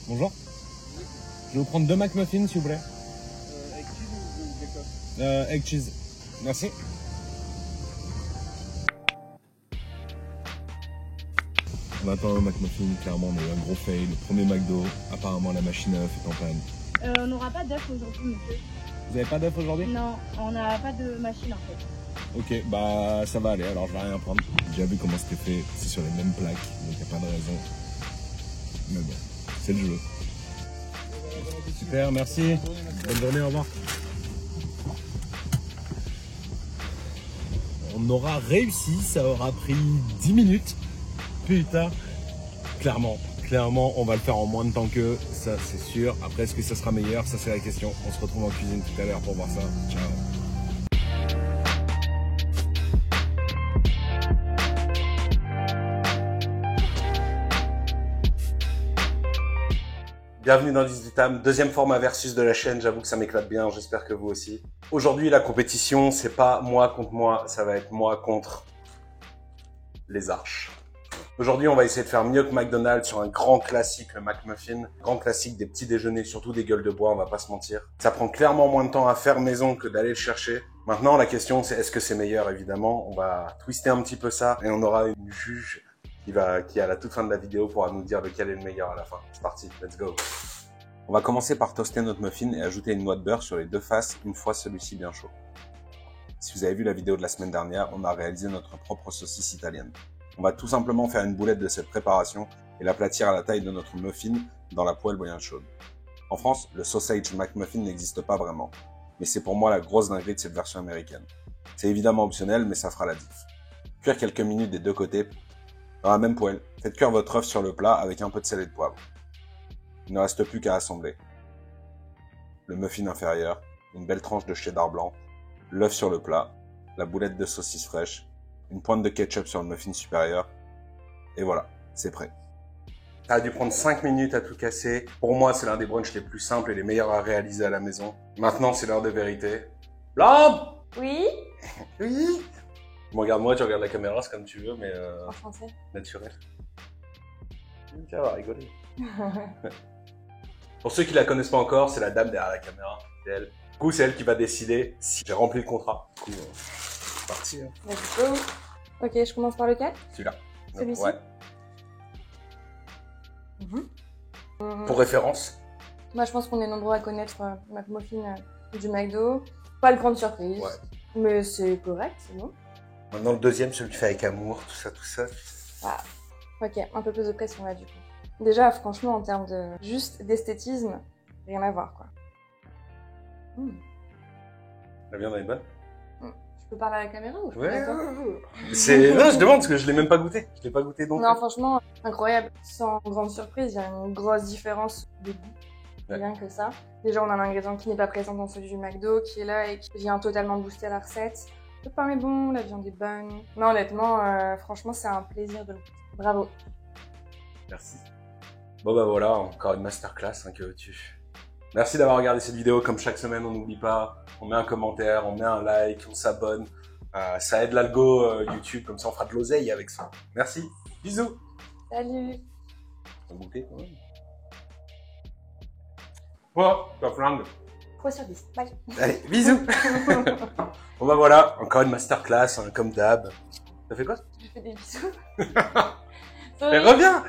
Bonjour. Je vais vous prendre 2 McMuffins, s'il vous plaît. Egg cheese ou bacon? Egg cheese. Merci. On attend un McMuffin, clairement, on a eu un gros fail. Le premier McDo, apparemment la machine à œuf est en panne. On n'aura pas d'œuf aujourd'hui, monsieur. Vous avez pas d'œuf aujourd'hui? Non, on n'a pas de machine en fait. Ok, bah ça va aller, alors je vais rien prendre. J'ai déjà vu comment c'était fait, c'est sur les mêmes plaques, donc y a pas de raison. Mais bon, c'est le jeu. Super, merci. Bonne journée, au revoir. On aura réussi, ça aura pris 10 minutes. Putain, clairement, on va le faire en moins de temps qu'eux, ça c'est sûr. Après, est-ce que ça sera meilleur? Ça c'est la question. On se retrouve en cuisine tout à l'heure pour voir ça. Ciao. Bienvenue dans 18 âmes, deuxième format versus de la chaîne, j'avoue que ça m'éclate bien, j'espère que vous aussi. Aujourd'hui, la compétition, c'est pas moi contre moi, ça va être moi contre les arches. Aujourd'hui, on va essayer de faire mieux que McDonald's sur un grand classique, le McMuffin. Grand classique des petits déjeuners, surtout des gueules de bois, on va pas se mentir. Ça prend clairement moins de temps à faire maison que d'aller le chercher. Maintenant, la question, c'est est-ce que c'est meilleur, évidemment. On va twister un petit peu ça et on aura une juge qui à la toute fin de la vidéo pourra nous dire lequel est le meilleur à la fin. C'est parti, let's go. On va commencer par toaster notre muffin et ajouter une noix de beurre sur les deux faces une fois celui-ci bien chaud. Si vous avez vu la vidéo de la semaine dernière, on a réalisé notre propre saucisse italienne. On va tout simplement faire une boulette de cette préparation et l'aplatir à la taille de notre muffin dans la poêle bouillante chaude. En France, le sausage McMuffin n'existe pas vraiment, mais c'est pour moi la grosse dinguerie de cette version américaine. C'est évidemment optionnel, mais ça fera la diff. Cuire quelques minutes des deux côtés. Dans la même poêle, faites cuire votre œuf sur le plat avec un peu de sel et de poivre. Il ne reste plus qu'à assembler. Le muffin inférieur, une belle tranche de cheddar blanc, l'œuf sur le plat, la boulette de saucisse fraîche, une pointe de ketchup sur le muffin supérieur, et voilà, c'est prêt. Ça a dû prendre 5 minutes à tout casser. Pour moi, c'est l'un des brunchs les plus simples et les meilleurs à réaliser à la maison. Maintenant, c'est l'heure de vérité. Blanc! Oui? Oui? Bon, regarde-moi, tu regardes la caméra, c'est comme tu veux, mais En français. naturel. Tu vas rigoler. Pour ceux qui la connaissent pas encore, c'est la dame derrière la caméra, c'est elle. Du coup, c'est elle qui va décider si j'ai rempli le contrat. Du coup, c'est parti. Hein. Let's go. Ok, je commence par lequel? Celui-là. Celui-ci? Ouais. Pour référence. Moi, je pense qu'on est nombreux à connaître McMuffin du McDo. Pas de grande surprise, Ouais. mais c'est correct, c'est bon. Maintenant, le deuxième, celui qui fait avec amour, tout ça. Ah. Ok, un peu plus de pression là du coup. Déjà, franchement, en termes de juste d'esthétisme, rien à voir quoi. La viande elle est bonne. Je peux parler à la caméra ou je peux Ouais. d'accord C'est... Non, je demande parce que je l'ai même pas goûté. Je l'ai pas goûté donc. Non, franchement, incroyable. Sans grande surprise, il y a une grosse différence de goût. Ouais. Rien que ça. Déjà, on a un ingrédient qui n'est pas présent dans celui du McDo, qui est là et qui vient totalement booster la recette. Le pain est bon, la viande est bonne. Non, honnêtement, franchement, c'est un plaisir de le goûter. Bravo. Merci. Bon bah voilà, encore une masterclass, hein, que veux-tu. Merci d'avoir regardé cette vidéo. Comme chaque semaine, on n'oublie pas, on met un commentaire, on met un like, on s'abonne. Ça aide l'algo YouTube, comme ça on fera de l'oseille avec ça. Merci, bisous. Salut. On va goûter quand même. Oh, ta flingue. 3 sur 10. Bye. Allez, bisous. Bon bah voilà, encore une masterclass, hein, comme d'hab. Ça fait quoi? Je fais des bisous. Mais reviens.